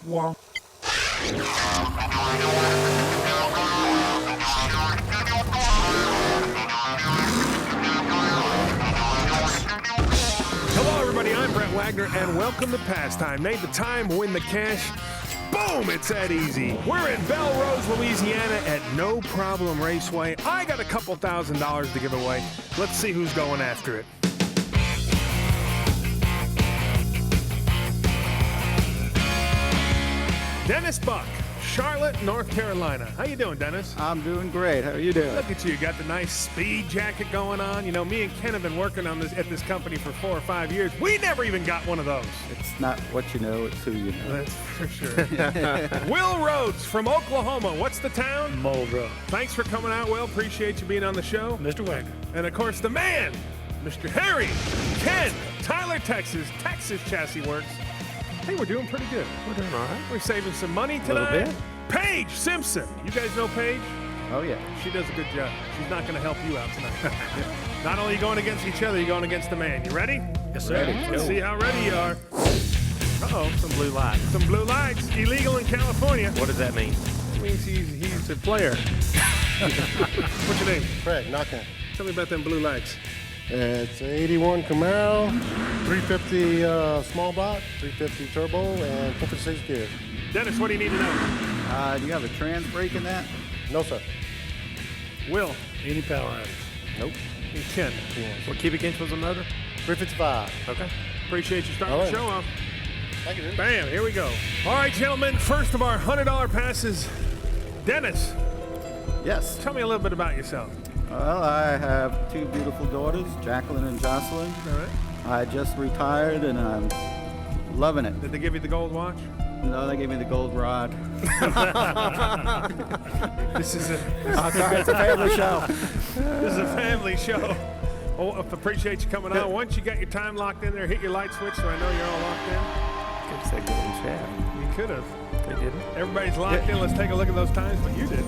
Wow. Hello, everybody. I'm Brett Wagner, and welcome to Pastime. Made the time, win the cash. Boom! It's that easy. We're in Belrose, Louisiana at No Problem Raceway. I got a couple $1,000s to give away. Let's see who's going after it. Dennis Buck, Charlotte, North Carolina. How you doing, Dennis? I'm doing great. How are you doing? Look at you. You got the nice speed jacket going on. You know, me and Ken have been working on this at this company for 4 or 5 years. We never even got one of those. It's not what you know, it's who you know. That's for sure. Will Rhodes from Oklahoma. What's the town? Muldrow. Thanks for coming out, Will. Appreciate you being on the show. Mr. Wagner. And, of course, the man, Mr. Harry, Ken, Tyler, Texas. Texas Chassis Works. Hey, we're doing pretty good. We're doing all right. We're saving some money tonight. A little bit. Paige Simpson. You guys know Paige? Oh, yeah. She does a good job. She's not going to help you out tonight. Not only are you going against each other, you're going against the man. You ready? Yes, sir. Ready. Let's see how ready you are. Uh-oh. Some blue lights. Some blue lights. Illegal in California. What does that mean? It means he's a player. What's your name? Craig, knocking. Tell me about them blue lights. It's an 81 Camaro, 350 small block, 350 turbo, and 56 gear. Dennis, what do you need to know? Do you have a trans brake in that? No, sir. Will. Any power outage? Nope. And Ken. What cubic inch was the motor? 355. Okay. Appreciate you starting All the right. show off. Thank you, dude. Bam, here we go. All right, gentlemen, first of our $100 passes. Dennis, Yes. tell me a little bit about yourself. Well, I have two beautiful daughters, Jacqueline and Jocelyn. All right. I just retired and I'm loving it. Did they give you the gold watch? No, they gave me the gold rod. This is a It's a family show. this is a family show. Oh, appreciate you coming on. Once you got your time locked in there, hit your light switch so I know you're all locked in. Could say golden shaft. You could have. They didn't. Everybody's locked in. Let's take a look at those times, but you did.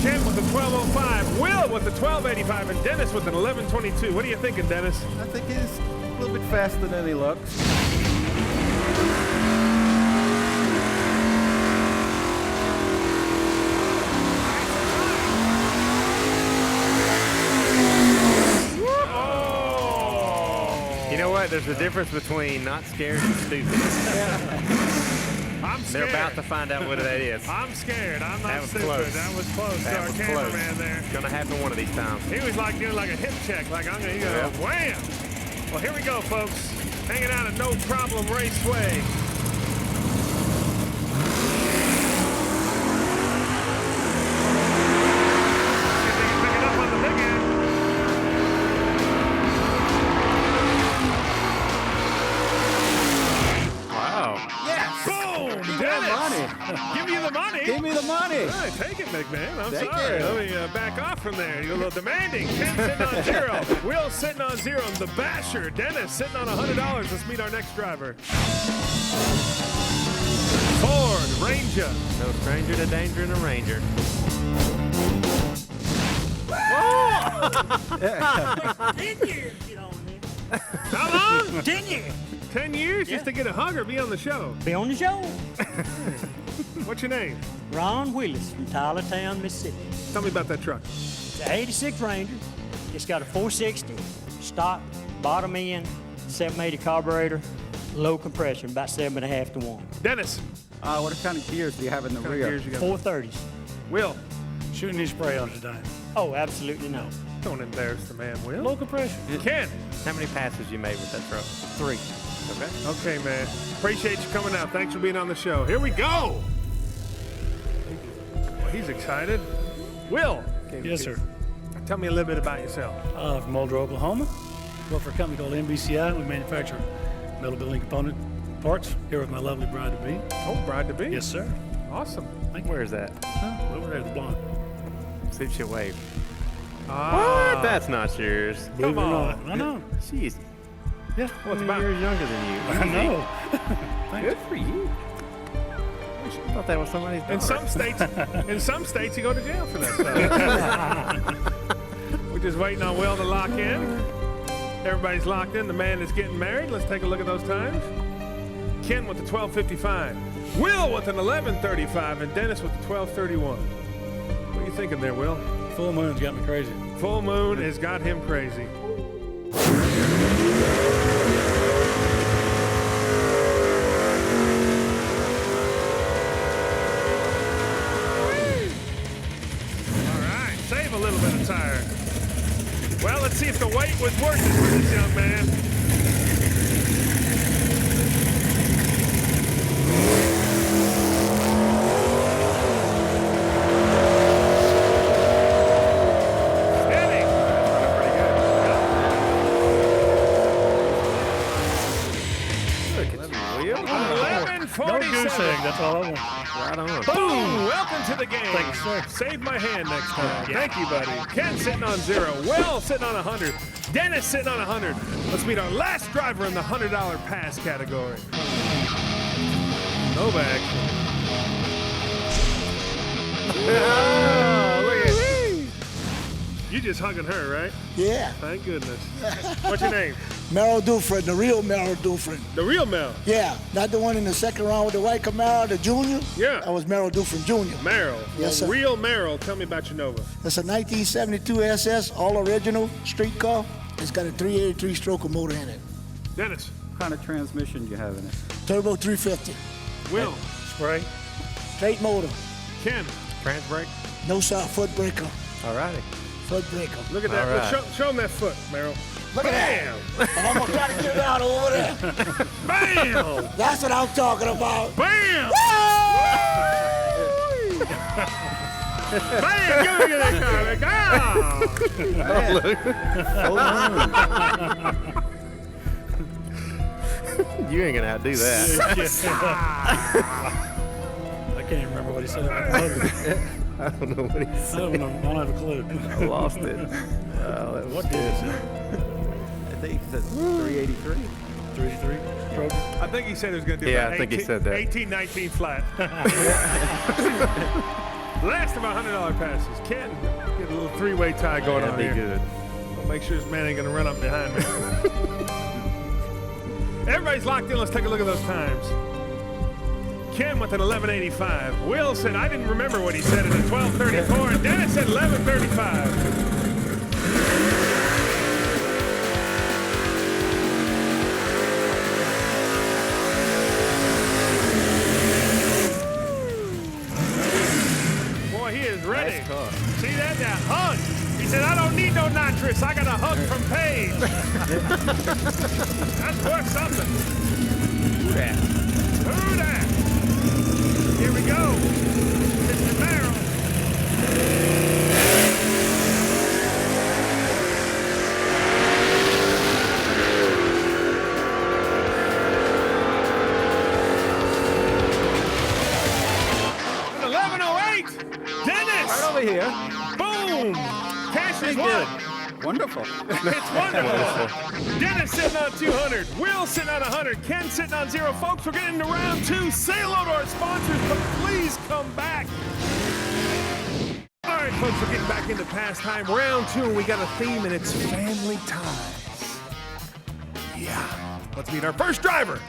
Ken with the 12:05, Will with the 12:85, and Dennis with an 11:22. What are you thinking, Dennis? I think he's a little bit faster than he looks. Oh! You know what? There's a difference between not scared and stupid. I'm scared. They're about to find out what that is. I'm scared. I'm not That was stupid. close. That was close. That to our was close. cameraman there. It's gonna happen one of these times. He was like doing like a hip check, like I'm gonna go Yeah. wham. Well, here we go, folks. Hanging out at No Problem Raceway. See if they can pick it up on the big end. Wow. Yes! Boom! Give me Dennis. the money. Give you the money. Give me the money. All right, take it, big man. I'm Thank sorry. you. Let me back off from there. You're a little demanding. Ken sitting on 0. Will sitting on 0. The Basher. Dennis sitting on $100. Let's meet our next driver. Ford Ranger. No stranger to danger in a Ranger. 10 years, get on there. How long? 10 years. 10 years just to get a hug or be on the show. Be on the show. What's your name? Ron Willis from Tylertown, Mississippi. Tell me about that truck. It's an 86 Ranger. It's got a 460 stock, bottom end, 780 carburetor, low compression, about 7.5 to 1. Dennis. What kind of gears do you have in the What kind of rear? gears you got? 430s. Will. Shooting any spray on today? Oh, absolutely no. Don't embarrass the man, Will. Low compression. Ken. How many passes you made with that truck? 3. Okay. Okay, man. Appreciate you coming out. Thanks for being on the show. Here we go. Well, he's excited. Will. Yes, sir. Tell me a little bit about yourself. From Muldrow, Oklahoma. Work for a company called MBCI. We manufacture metal building component parts. Here with my lovely bride-to-be. Oh, bride to be. Yes, sir. Awesome. Where is that? Over there, the blonde. See if she'll wave. Ah, What? That's not yours. Believe it or on. not. I know. She's Yeah. what's about- years younger than you. I know. Thanks. Good for you. I thought that was somebody's daughter. In some states, you go to jail for that stuff. We're just waiting on Will to lock in. Everybody's locked in. The man is getting married. Let's take a look at those times. Ken with the 1255. Will with an 1135, and Dennis with the 1231. What are you thinking there, Will? Full moon's got me crazy. Full moon has got him crazy. All right, save a little bit of tire. Well, let's see if the weight was worth it for this young man. That's all I want. Right on. Boom! Welcome to the game. Thank you, sir. Save my hand next time. Thank you, buddy. Ken sitting on 0. Will sitting on 100. Dennis sitting on 100. Let's meet our last driver in the $100 pass category. Novak. Oh, look at you just hugging her, right? Yeah. Thank goodness. What's your name? Merrill Dufresne, the real Merrill Dufresne. The real Mel. Yeah, not the one in the second round with the white Camaro, the junior. Yeah. That was Merrill Dufresne Jr. Merrill. Yes, sir. Real Merrill. Tell me about your Nova. It's a 1972 SS, all original, street car. It's got a 383 stroker motor in it. Dennis. What kind of transmission you have in it? Turbo 350. Will. Spray. Straight motor. Ken. Trans brake. No sound, foot breaker. All righty. Foot breaker. Look at that. All right. Show him that foot, Merrill. Look at that. And I'm gonna try to get it out over there. Bam! That's what I'm talking about. Bam! Bam! Give me that car. You ain't gonna outdo that. I can't even remember what he said. I don't know what he I said. don't know. I don't have a clue. I lost it. Oh, that was What did he say? I think he said 383. 3-3. Stroke. I think he said he was going to do Yeah, about I think he 18 said that. 18, 19 flat. Last of our $100 passes. Ken, get a little three-way tie going on That'd be here. good. We'll make sure this man ain't going to run up behind me. Everybody's locked in. Let's take a look at those times. Ken with an 1185. Will said, I didn't remember what he said at a 1234. And Dennis said 1135. Boy, he is ready. Nice car. See that? That hug. He said, I don't need no nitrous. I got a hug from Page. That's worth something. Who that? Who that? Here we go. Mr. Merrill. An 1108. Dennis. Right over here. Boom. Cash is Good. won. Wonderful. It's wonderful. Dennis sitting on 200. Will sitting on 100. Ken sitting on 0. Folks, we're getting to round 2. Say hello to our sponsors, but please come back. All right, folks, we're getting back into pastime. Round 2, and we got a theme, and it's family ties. Yeah. Let's meet our first driver.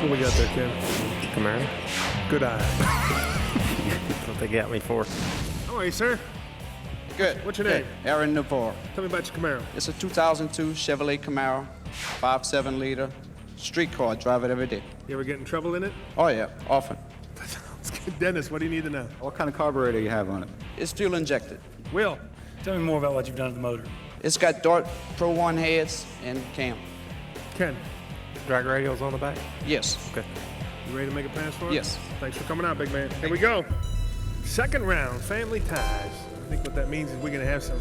What we got there, Ken? Camaro. Good eye. That's what they got me for. How are you, sir? Good. What's your name? Good. Aaron Newport. Tell me about your Camaro. It's a 2002 Chevrolet Camaro, 5.7 liter, street car. Drive it every day. You ever get in trouble in it? Oh yeah, often. Dennis, what do you need to know? What kind of carburetor you have on it? It's fuel injected. Will. Tell me more about what you've done to the motor. It's got Dart Pro 1 heads and cam. Ken. Drag radials on the back. Yes. Okay. You ready to make a pass for us? Yes. Thanks for coming out, big man. Here we go. Second round, family ties. I think what that means is we're going to have some.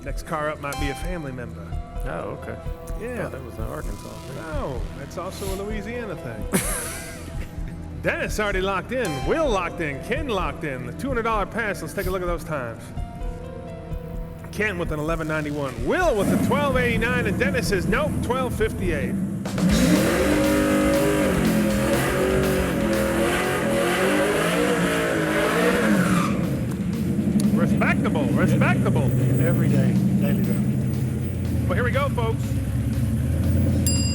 Next car up might be a family member. Oh, okay. Yeah. That was in Arkansas. No, that's also a Louisiana thing. Dennis already locked in. Will locked in. Ken locked in. The $200 pass. Let's take a look at those times. Ken with an 1191. Will with a 1289. And Dennis says, nope, 1258. Respectable, respectable. Every day, daily drive. Well, here we go, folks.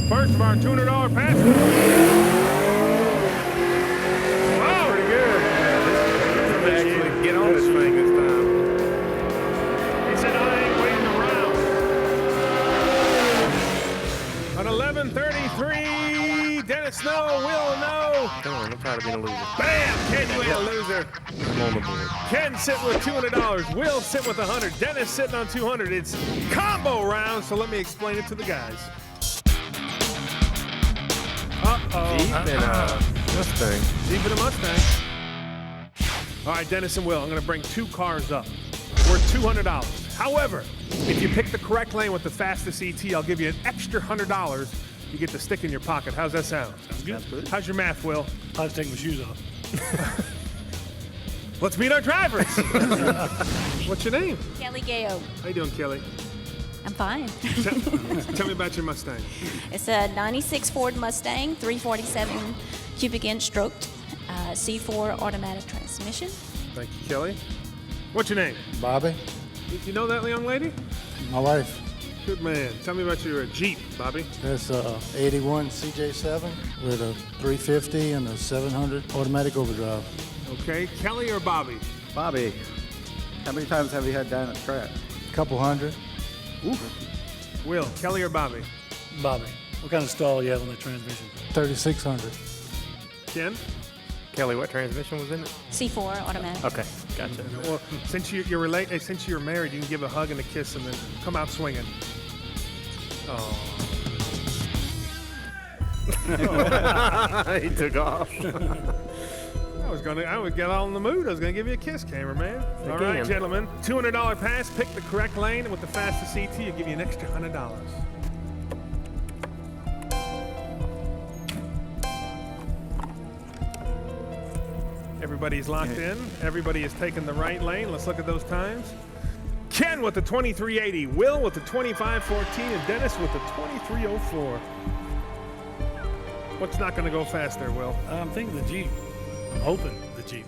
First of our $200 passes. Wow, pretty good. Actually get on this thing this time. He said, I ain't waiting around. On 11:33, Dennis Snow, Will No. Come on, I'm tired of being a loser. Bam! Ken, you ain't a loser. I'm on the board. Ken sitting with $200. Will sitting with 100. Dennis sitting on 200. It's combo round, so let me explain it to the guys. Jeep and Mustang. Jeep and a Mustang. All right, Dennis and Will, I'm going to bring 2 cars up. Worth $200. However, if you pick the correct lane with the fastest ET, I'll give you an extra $100. You get to stick in your pocket. How's that sound? Sounds good. How's your math, Will? I'll have to take my shoes off. Let's meet our drivers. What's your name? Kelly Gale. How you doing, Kelly? I'm fine. Tell me about your Mustang. It's a 96 Ford Mustang, 347 cubic inch stroked, C4 automatic transmission. Thank you, Kelly. What's your name? Bobby, Did you know that young lady? my wife. Good man. Tell me about your Jeep, Bobby. That's a 81 CJ7 with a 350 and a 700 automatic overdrive. Okay, Kelly or Bobby? Bobby, how many times have you had down at the track? Couple hundred. Will, Kelly or Bobby? Bobby, what kind of stall you have on the transmission? 3600. Ken? Kelly, what transmission was in it? C4 automatic. Okay, gotcha. Well, since since you're married, you can give a hug and a kiss and then come out swinging. Oh. He took off. I would get all in the mood. I was gonna give you a kiss, cameraman. All right, Again. gentlemen. $200 pass. Pick the correct lane, and with the fastest CT, I'll give you an extra $100. Everybody's locked in. Everybody is taking the right lane. Let's look at those times. Ken with the 2380, Will with the 2514, and Dennis with the 2304. What's not going to go faster, Will? I'm thinking the Jeep. I'm hoping the Jeep.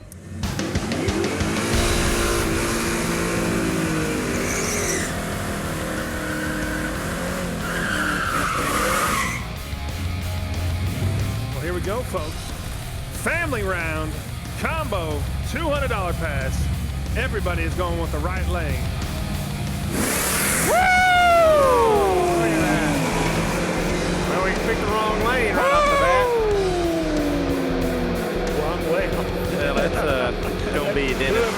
Well, here we go, folks. Family round, combo, $200 pass. Everybody is going with the right lane. Woo! Look at that. Well, we picked the wrong lane right off the bat. Wrong way. Yeah, that's don't be Dennis.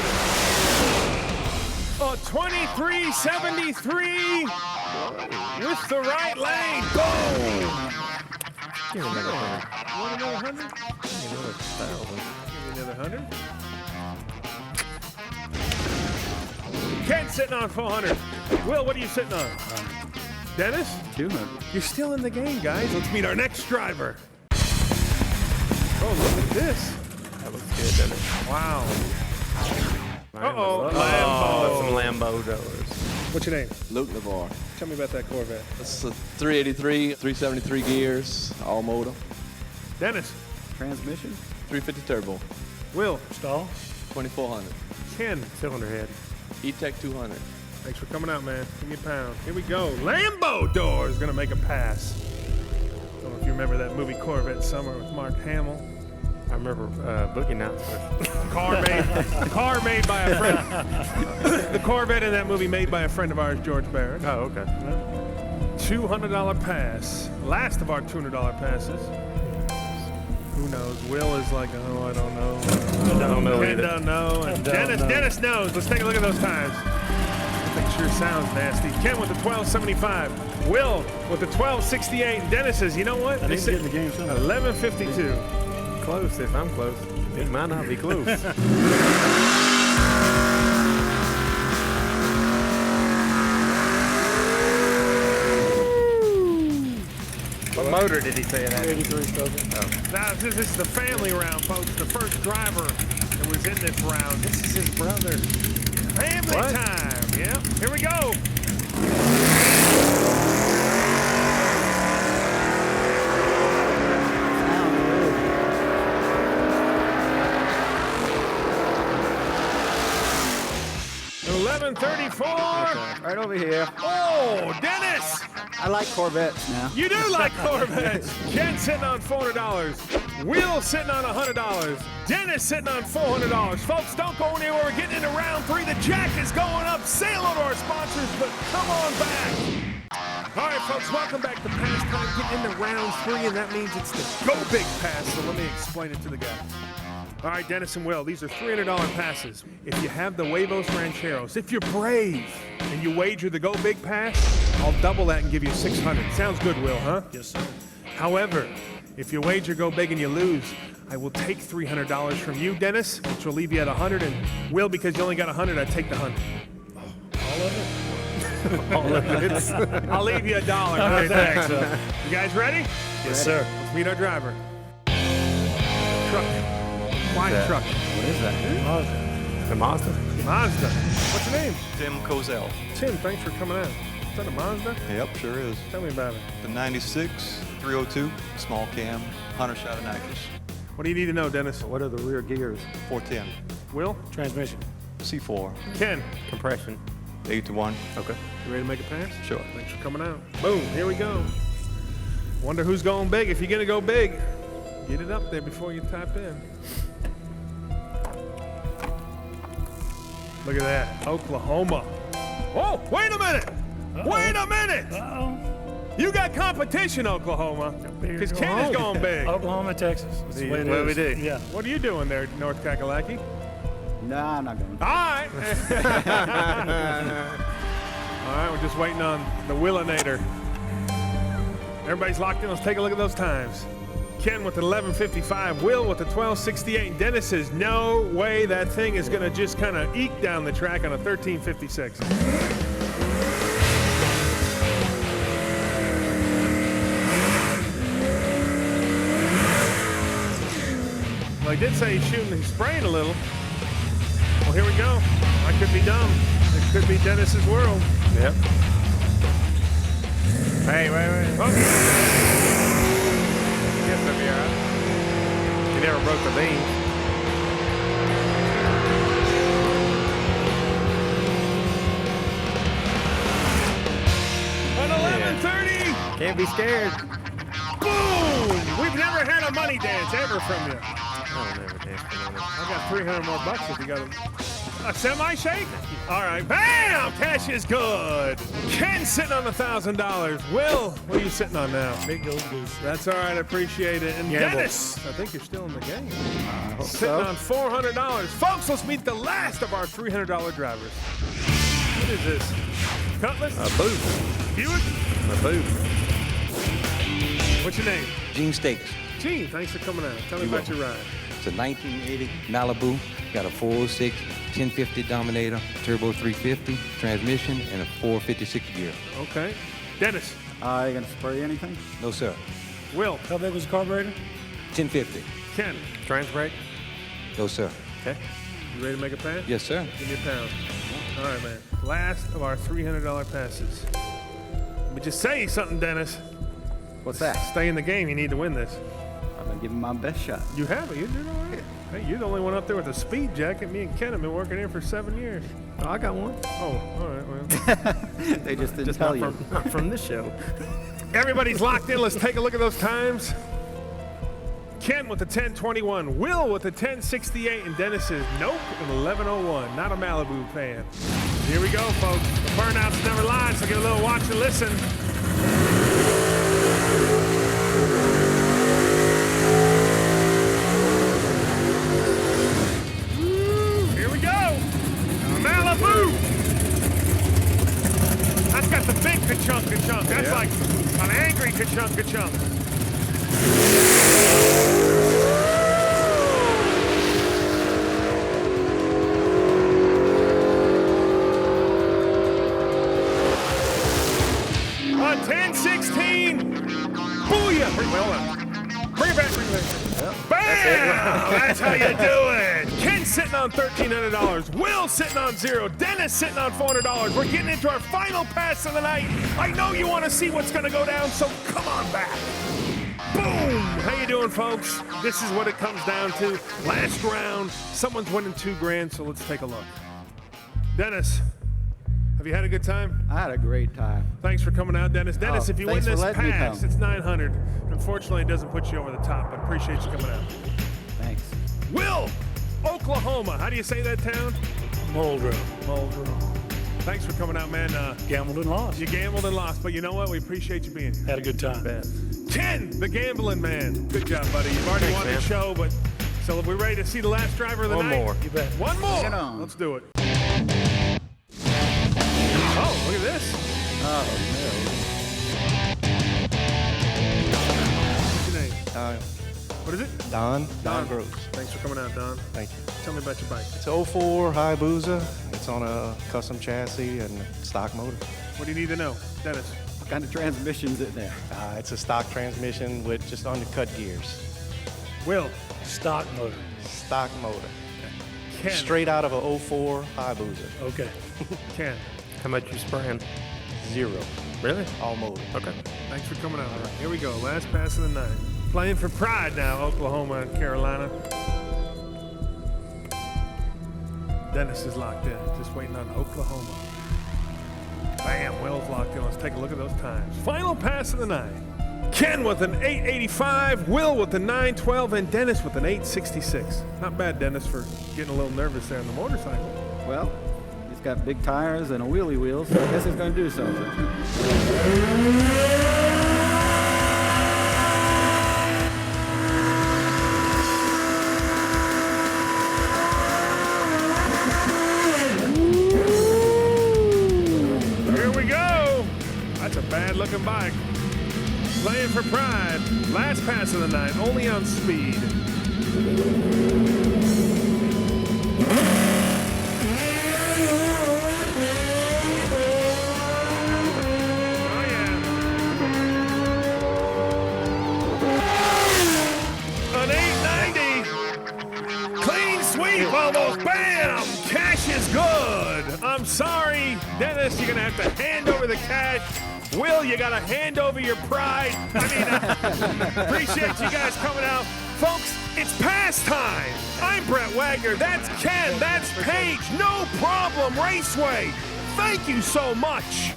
2373 with the right lane. Boom! Give me another 100. Want another 100? Give me another 1,000. Give me another 100. Ken's sitting on 400. Will, what are you sitting on? Dennis? 200. You're still in the game, guys. Let's meet our next driver. Oh, look at this. That looks good, doesn't it? Wow. Uh-oh. Oh, Lambo. some Lambo doors. What's your name? Luke Navarre. Tell me about that Corvette. It's a 383, 373 gears, all motor, Dennis. Transmission? 350 turbo, Will. Stall. 2400. Ken. Cylinder head. E-Tech 200. Thanks for coming out, man. Give me a pound. Here we go. Lambo door is going to make a pass. I don't know if you remember that movie Corvette Summer with Mark Hamill. I remember Boogie Nights. Car made by a friend. The Corvette in that movie made by a friend of ours, George Barrett. Oh, okay. $200 pass. Last of our $200 passes. Who knows? Will is like, oh, I don't know. I don't know Ken either. don't know. And Dennis knows. Let's take a look at those times. That sure sounds nasty. Ken with the 1275. Will with the 1268. And Dennis says, you know what? I need to get in the game somehow. 1152. Close if I'm close. It might not be close. What motor did he say it had? 83 stroke. Now, this is the family round, folks. The first driver that was in this round. This is his brother. Family time. Yeah. Here we go. $1134. Right over here. Oh, Dennis! I like Corvettes now. You do like Corvettes. Ken sitting on $400. Will sitting on $100. Dennis sitting on $400. Folks, don't go anywhere. We're getting into round 3. The jack is going up. Say hello to our sponsors, but come on back. All right, folks, welcome back to Pastime. Getting into round 3, and that means it's the Go Big Pass, so let me explain it to the guy. All right, Dennis and Will, these are $300 passes. If you have the Huevos Rancheros, if you're brave and you wager the Go Big Pass, I'll double that and give you $600. Sounds good, Will, huh? Yes, sir. However, if you wager Go Big and you lose, I will take $300 from you, Dennis, which will leave you at $100, and Will, because you only got $100, I take the $100. All of it? I'll leave you $1. Okay, thanks. You guys ready? Yes, sir. Let's meet our driver. Truck. Wide truck. What is that? Mazda. The Mazda? Mazda. What's your name? Tim Kozel. Tim, thanks for coming out. Is that a Mazda? Yep, sure is. Tell me about it. The 96, 302, small cam, 100 shot of nitrous. What do you need to know, Dennis? What are the rear gears? 410. Will? Transmission. C4. Ken? Compression. 8 to 1. Okay. You ready to make a pass? Sure. Thanks for coming out. Boom, here we go. Wonder who's going big. If you're going to go big, get it up there before you tap in. Look at that, Oklahoma. Oh, wait a minute. Wait a minute. Uh-oh. You got competition, Oklahoma, because Ken is going big. Oklahoma, Texas. That's the way it What we is. do? Yeah. What are you doing there, North Kakalaki? Nah, I'm not going. All right. All right, we're just waiting on the Willinator. Everybody's locked in. Let's take a look at those times. Ken with the 11:55, Will with the 12:68, and Dennis says no way that thing is going to just kind of eke down the track on a 13:56. Well, he did say he's shooting, he's spraying a little. Well, here we go. I could be dumb. It could be Dennis's world. Yep. Hey, wait. Okay. Yes, that'll be all right. You never broke the beam. On 11:30. Can't be scared. Boom! We've never had a money dance ever from you. I'll never dance for money. I got 300 more bucks if you got a semi-shake. All right, bam! Cash is good. Ken sitting on $1,000. Will, what are you sitting on now? Big gold goose. That's all right, I appreciate it. And Gamble. Dennis, I think you're still in the game. Hope Sitting so. on $400. Folks, let's meet the last of our $300 drivers. What is this? Cutlass? A boot. Buick? A boot. What's your name? Gene Stakes. Gene, thanks for coming out. Tell me about your ride. It's a 1980 Malibu. Got a 406, 1050 Dominator, turbo 350, transmission, and a 456 gear. Okay. Dennis. You going to spray anything? No, sir. Will. How big was the carburetor? 1050. Ken. Trans brake. No, sir. Okay. You ready to make a pass? Yes, sir. Give me a pound. All right, man. Last of our $300 passes. Let me just say something, Dennis. What's that? Stay in the game. You need to win this. I'm going to give him my best shot. You have it. You did all right. Hey, you're the only one up there with a speed jacket. Me and Ken have been working here for 7 years. Oh, I got one. Oh, all right. Well, They just didn't Just tell not you. from this show. everybody's locked in. Let's take a look at those times. Ken with the 10:21, Will with the 10:68, and Dennis is nope an 11:01. Not a Malibu fan. Here we go, folks. The burnouts never lie, so get a little watch and listen. Here we go. Malibu. That's got the big ka-chunk. That's like an angry ka-chunk. On 10-16. Booyah! Bring it back. Bam! That's how you do it. Ken's sitting on $1,300. Will sitting on $0. Dennis sitting on $400. We're getting into our final pass of the night. I know you want to see what's going to go down, so come on back. Boom! How you doing, folks? This is what it comes down to. Last round. Someone's winning $2 grand, so let's take a look. Dennis, Have you had a good time? I had a great time. Thanks for coming out, Dennis. Dennis, Oh, if you win thanks for this letting me pass, come. it's 900. Unfortunately, it doesn't put you over the top, but appreciate you coming out. Thanks. Will, Oklahoma. How do you say that town? Muldrow. Thanks for coming out, man. Gambled and lost. You gambled and lost, but you know what? We appreciate you being here. Had a good time. Ken, the gambling man. Good job, buddy. You've already won the show, but so are we ready to see the last driver of the night? One more. You bet. One more. Get on. Let's do it. Oh, look at this. Oh, What's your name? What is it? Don Gross. Thanks for coming out, Don. Thank you. Tell me about your bike. It's a 04 Hayabusa. It's on a custom chassis and stock motor. What do you need to know? Dennis. what kind of transmission's in there? It's a stock transmission with just undercut gears. Will. Stock motor. Stock motor. Ken. Straight out of a 04 Hayabusa. Okay. Ken. How much you spraying? 0. Really? All motor. Okay. Thanks for coming out. All right. Here we go. Last pass of the night. Playing for pride now, Oklahoma and Carolina. Dennis is locked in, just waiting on Oklahoma. Bam, Will's locked in. Let's take a look at those times. Final pass of the night. Ken with an 885, Will with a 912, and Dennis with an 866. Not bad, Dennis, for getting a little nervous there on the motorcycle. Well, he's got big tires and a wheelie wheel, so I guess he's going to do something. That's a bad-looking bike. Playing for pride. Last pass of the night, only on speed. Oh, yeah. An 890. Clean sweep, almost. Bam! Cash is good. I'm sorry, Dennis, you're going to have to hand over the cash. Will, you got to hand over your pride. Appreciate you guys coming out. Folks, it's pass time. I'm Brett Wagner. That's Ken. That's Paige. No Problem Raceway. Thank you so much.